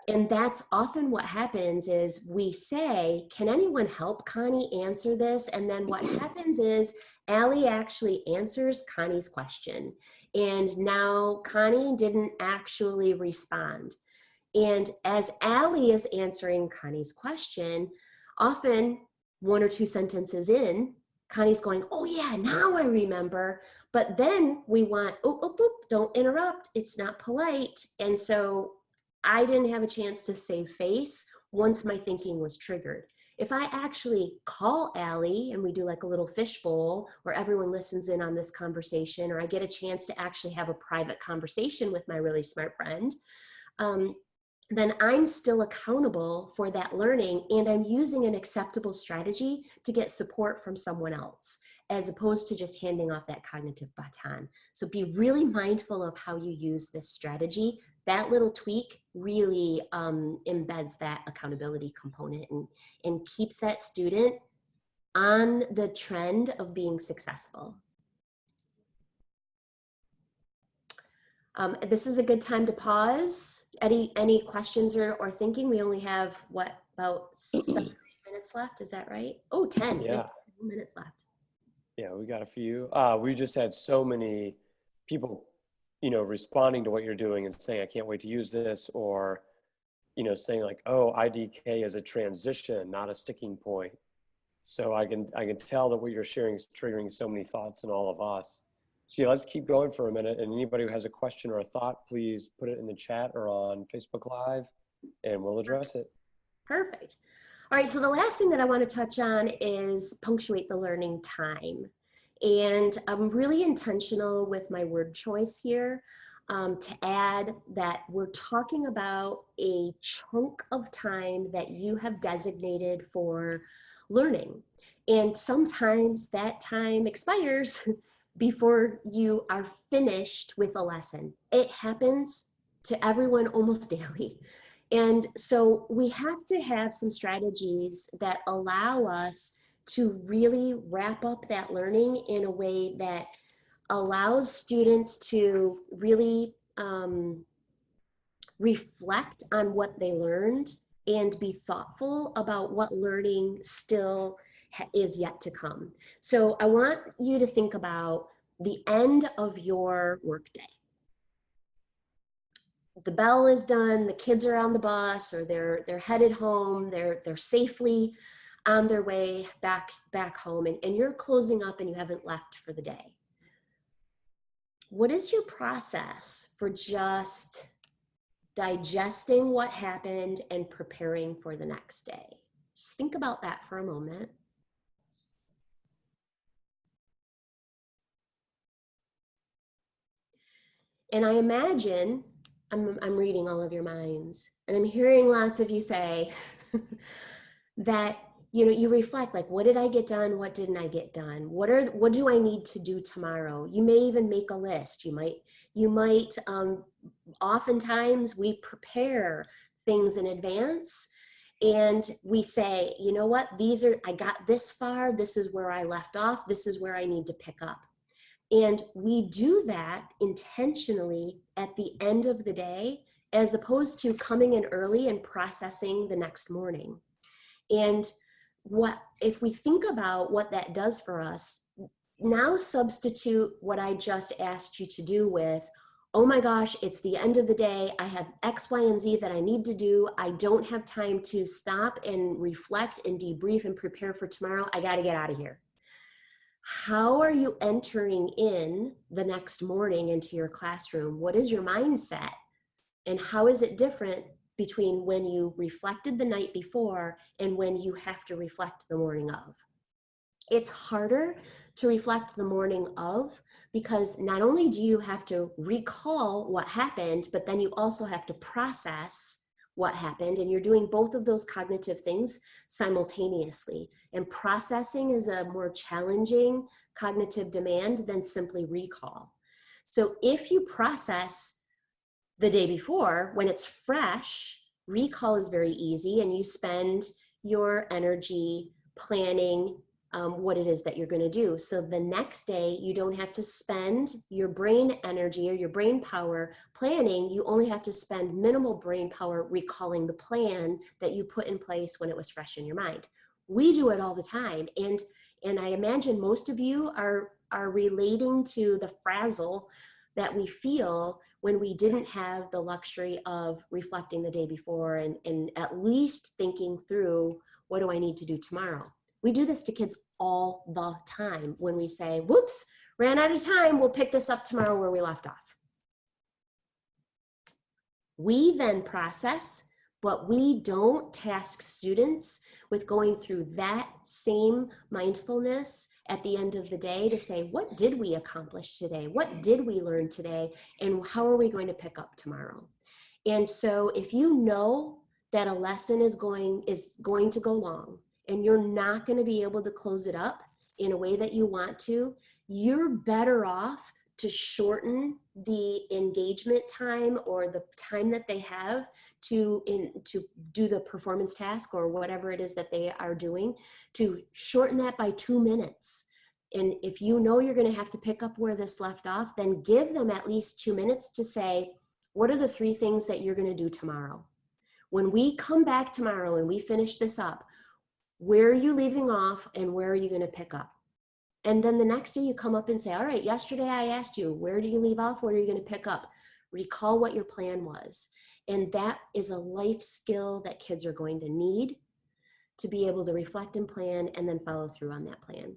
And that's often what happens is we say, can anyone help Connie answer this? And then what happens is Allie actually answers Connie's question. And now Connie didn't actually respond. And as Allie is answering Connie's question, often one or two sentences in, Connie's going, oh yeah, now I remember. But then we want, oh, don't interrupt. It's not polite. And so I didn't have a chance to save face once my thinking was triggered. If I actually call Allie and we do like a little fishbowl where everyone listens in on this conversation, or I get a chance to actually have a private conversation with my really smart friend, then I'm still accountable for that learning and I'm using an acceptable strategy to get support from someone else, as opposed to just handing off that cognitive baton. So be really mindful of how you use this strategy. That little tweak really embeds that accountability component and keeps that student on the trend of being successful. This is a good time to pause. Any questions or thinking? We only have, what, about 7 minutes left? Is that right? Oh, 10. We Yeah. have 10 minutes left. Yeah, we got a few. We just had so many people, responding to what you're doing and saying, I can't wait to use this, or, saying like, oh, IDK is a transition, not a sticking point. So I can tell that what you're sharing is triggering so many thoughts in all of us. So yeah, let's keep going for a minute. And anybody who has a question or a thought, please put it in the chat or on Facebook Live, and we'll address it. Perfect. All right, so the last thing that I want to touch on is punctuate the learning time. And I'm really intentional with my word choice here to add that we're talking about a chunk of time that you have designated for learning. And sometimes that time expires before you are finished with a lesson. It happens to everyone almost daily. And so we have to have some strategies that allow us to really wrap up that learning in a way that allows students to really reflect on what they learned and be thoughtful about what learning still is yet to come. So I want you to think about the end of your workday. The bell is done, the kids are on the bus, or they're headed home, they're safely on their way back home, and you're closing up and you haven't left for the day. What is your process for just digesting what happened and preparing for the next day? Just think about that for a moment. And I imagine, I'm reading all of your minds, and I'm hearing lots of you say that, you reflect, like, what did I get done? What didn't I get done? What do I need to do tomorrow? You may even make a list. You might, oftentimes we prepare things in advance and we say, you know what, I got this far. This is where I left off. This is where I need to pick up. And we do that intentionally at the end of the day, as opposed to coming in early and processing the next morning. And if we think about what that does for us, now substitute what I just asked you to do with, oh my gosh, it's the end of the day. I have X, Y, and Z that I need to do. I don't have time to stop and reflect and debrief and prepare for tomorrow. I got to get out of here. How are you entering in the next morning into your classroom? What is your mindset? And how is it different between when you reflected the night before and when you have to reflect the morning of? It's harder to reflect the morning of, because not only do you have to recall what happened, but then you also have to process what happened, and you're doing both of those cognitive things simultaneously. And processing is a more challenging cognitive demand than simply recall. So if you process the day before, when it's fresh, recall is very easy, and you spend your energy planning what it is that you're going to do. So the next day, you don't have to spend your brain energy or your brain power planning. You only have to spend minimal brain power recalling the plan that you put in place when it was fresh in your mind. We do it all the time. And I imagine most of you are relating to the frazzle that we feel when we didn't have the luxury of reflecting the day before and at least thinking through, what do I need to do tomorrow? We do this to kids all the time when we say, whoops, ran out of time, we'll pick this up tomorrow where we left off. We then process, but we don't task students with going through that same mindfulness at the end of the day to say, what did we accomplish today? What did we learn today? And how are we going to pick up tomorrow? And so if you know that a lesson is going to go long, and you're not going to be able to close it up in a way that you want to, you're better off to shorten the engagement time or the time that they have to do the performance task or whatever it is that they are doing, to shorten that by 2 minutes. And if you know you're going to have to pick up where this left off, then give them at least 2 minutes to say, what are the 3 things that you're going to do tomorrow? When we come back tomorrow and we finish this up, where are you leaving off and where are you going to pick up? And then the next day you come up and say, all right, yesterday I asked you, where do you leave off? What are you going to pick up? Recall what your plan was. And that is a life skill that kids are going to need to be able to reflect and plan and then follow through on that plan.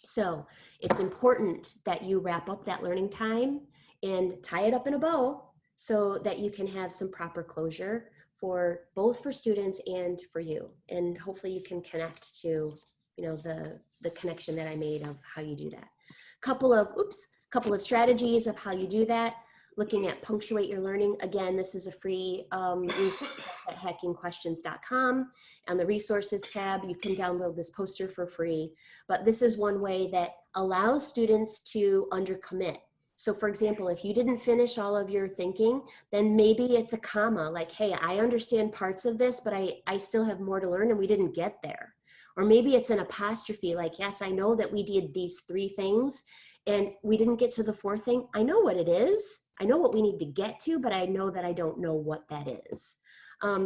So it's important that you wrap up that learning time and tie it up in a bow so that you can have some proper closure for both for students and for you. And hopefully you can connect to, you know, the connection that I made of how you do that. Couple of strategies of how you do that. Looking at punctuate your learning. Again, this is a free resource at hackingquestions.com. On the resources tab, you can download this poster for free. But this is one way that allows students to undercommit. So for example, if you didn't finish all of your thinking, then maybe it's a comma, like, hey, I understand parts of this, but I still have more to learn and we didn't get there. Or maybe it's an apostrophe, like, yes, I know that we did these 3 things and we didn't get to the 4th thing. I know what it is. I know what we need to get to, but I know that I don't know what that is.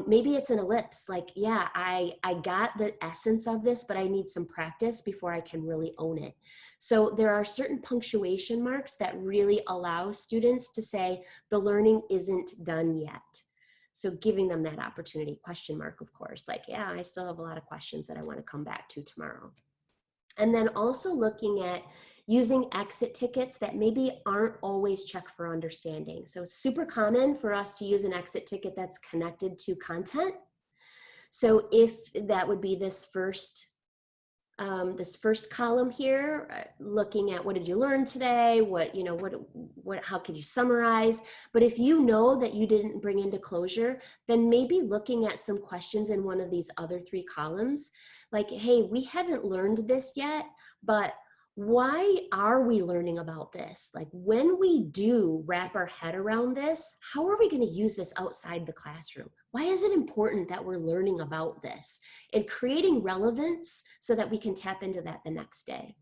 Maybe it's an ellipse, like, yeah, I got the essence of this, but I need some practice before I can really own it. So there are certain punctuation marks that really allow students to say the learning isn't done yet. So giving them that opportunity, question mark, of course, like, yeah, I still have a lot of questions that I want to come back to tomorrow. And then also looking at using exit tickets that maybe aren't always checked for understanding. So it's super common for us to use an exit ticket that's connected to content. So if that would be this first column here, looking at what did you learn today, how could you summarize? But if you know that you didn't bring into closure, then maybe looking at some questions in one of these other 3 columns, like, hey, we haven't learned this yet, but why are we learning about this? Like, when we do wrap our head around this, how are we going to use this outside the classroom? Why is it important that we're learning about this? And creating relevance so that we can tap into that the next day.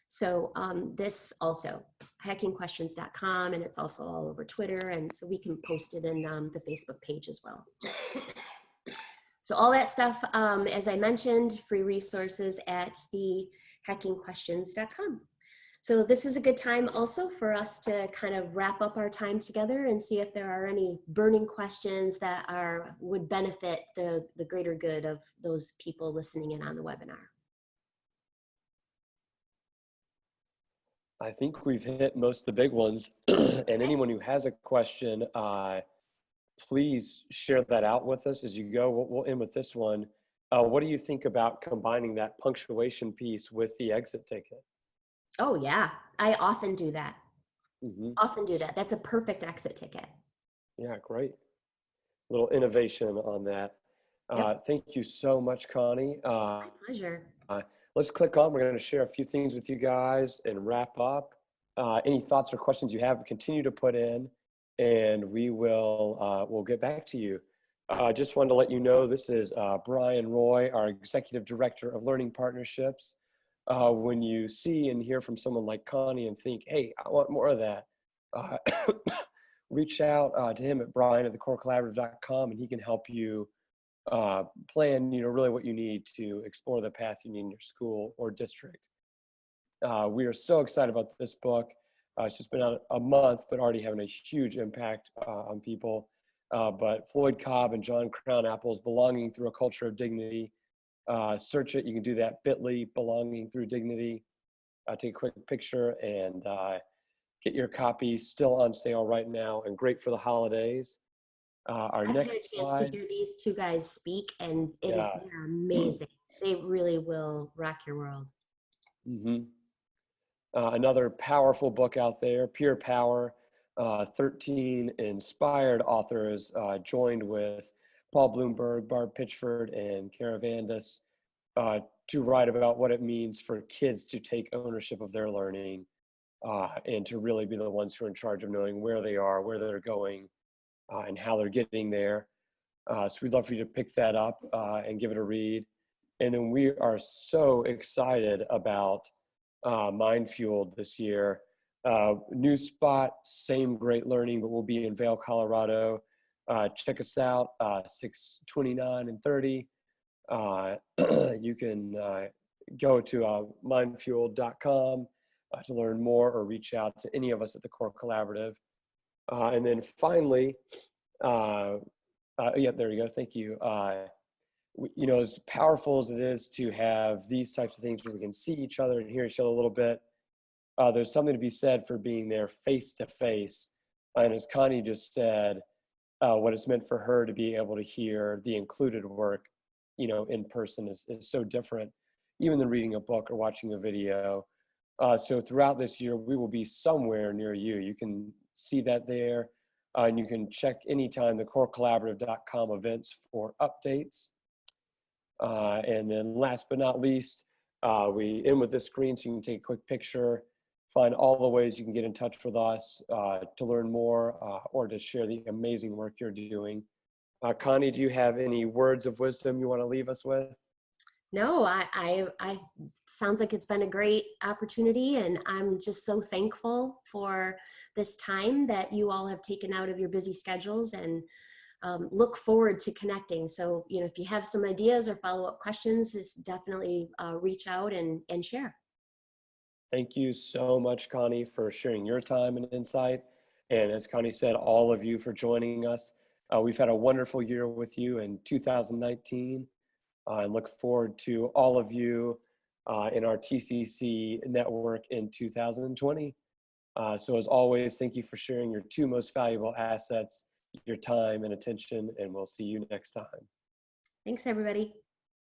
So this also, hackingquestions.com, and it's also all over Twitter, and so we can post it in the Facebook page as well. So all that stuff, as I mentioned, free resources at the hackingquestions.com. So this is a good time also for us to kind of wrap up our time together and see if there are any burning questions that would benefit the greater good of those people listening in on the webinar. I think we've hit most of the big ones. And anyone who has a question, please share that out with us as you go. We'll end with this one. What do you think about combining that punctuation piece with the exit ticket? Oh yeah, I often do that. Mm-hmm. Often do that. That's a perfect exit ticket. Yeah, great. Little innovation on that. Yep. Thank you so much, Connie. My pleasure. Let's click on. We're going to share a few things with you guys and wrap up. Any thoughts or questions you have, continue to put in, and we'll get back to you. Just wanted to let you know this is Brian Roy, our Executive Director of Learning Partnerships. When you see and hear from someone like Connie and think, hey, I want more of that, reach out to him at brian@thecorecollaborative.com, and he can help you plan, really what you need to explore the path you need in your school or district. We are so excited about this book. It's just been out a month, but already having a huge impact on people. But Floyd Cobb and John Crownapple's Belonging Through a Culture of Dignity. Search it. You can do that, bit.ly, Belonging Through Dignity. Take a quick picture and get your copy. Still on sale right now and great for the holidays. Our I've next had a chance slide. to hear these 2 guys speak, and they're amazing. They really will rock your world. Mm-hmm. Another powerful book out there, Pure Power. 13 inspired authors joined with Paul Bloomberg, Barb Pitchford, and Kara Vandis to write about what it means for kids to take ownership of their learning and to really be the ones who are in charge of knowing where they are, where they're going, and how they're getting there. So we'd love for you to pick that up and give it a read. And then we are so excited about MineFueled this year. New spot, same great learning, but we'll be in Vail, Colorado. Check us out, 6/29 and 30. You can go to minefueled.com to learn more or reach out to any of us at the Core Collaborative. And then finally, yeah, there you go. Thank you. You know, as powerful as it is to have these types of things where we can see each other and hear each other a little bit, there's something to be said for being there face to face. And as Connie just said, what it's meant for her to be able to hear the included work, you know, in person is so different, even than reading a book or watching a video. So throughout this year, we will be somewhere near you. You can see that there. And you can check anytime the corecollaborative.com events for updates. And then last but not least, we end with this screen so you can take a quick picture, find all the ways you can get in touch with us to learn more or to share the amazing work you're doing. Connie, do you have any words of wisdom you want to leave us with? No, I sounds like it's been a great opportunity, and I'm just so thankful for this time that you all have taken out of your busy schedules, and look forward to connecting. So, you know, if you have some ideas or follow-up questions, just definitely reach out and share. Thank you so much, Connie, for sharing your time and insight. And as Connie said, all of you for joining us. We've had a wonderful year with you in 2019. And look forward to all of you in our TCC network in 2020. So as always, thank you for sharing your two most valuable assets, your time and attention, and we'll see you next time. Thanks, everybody.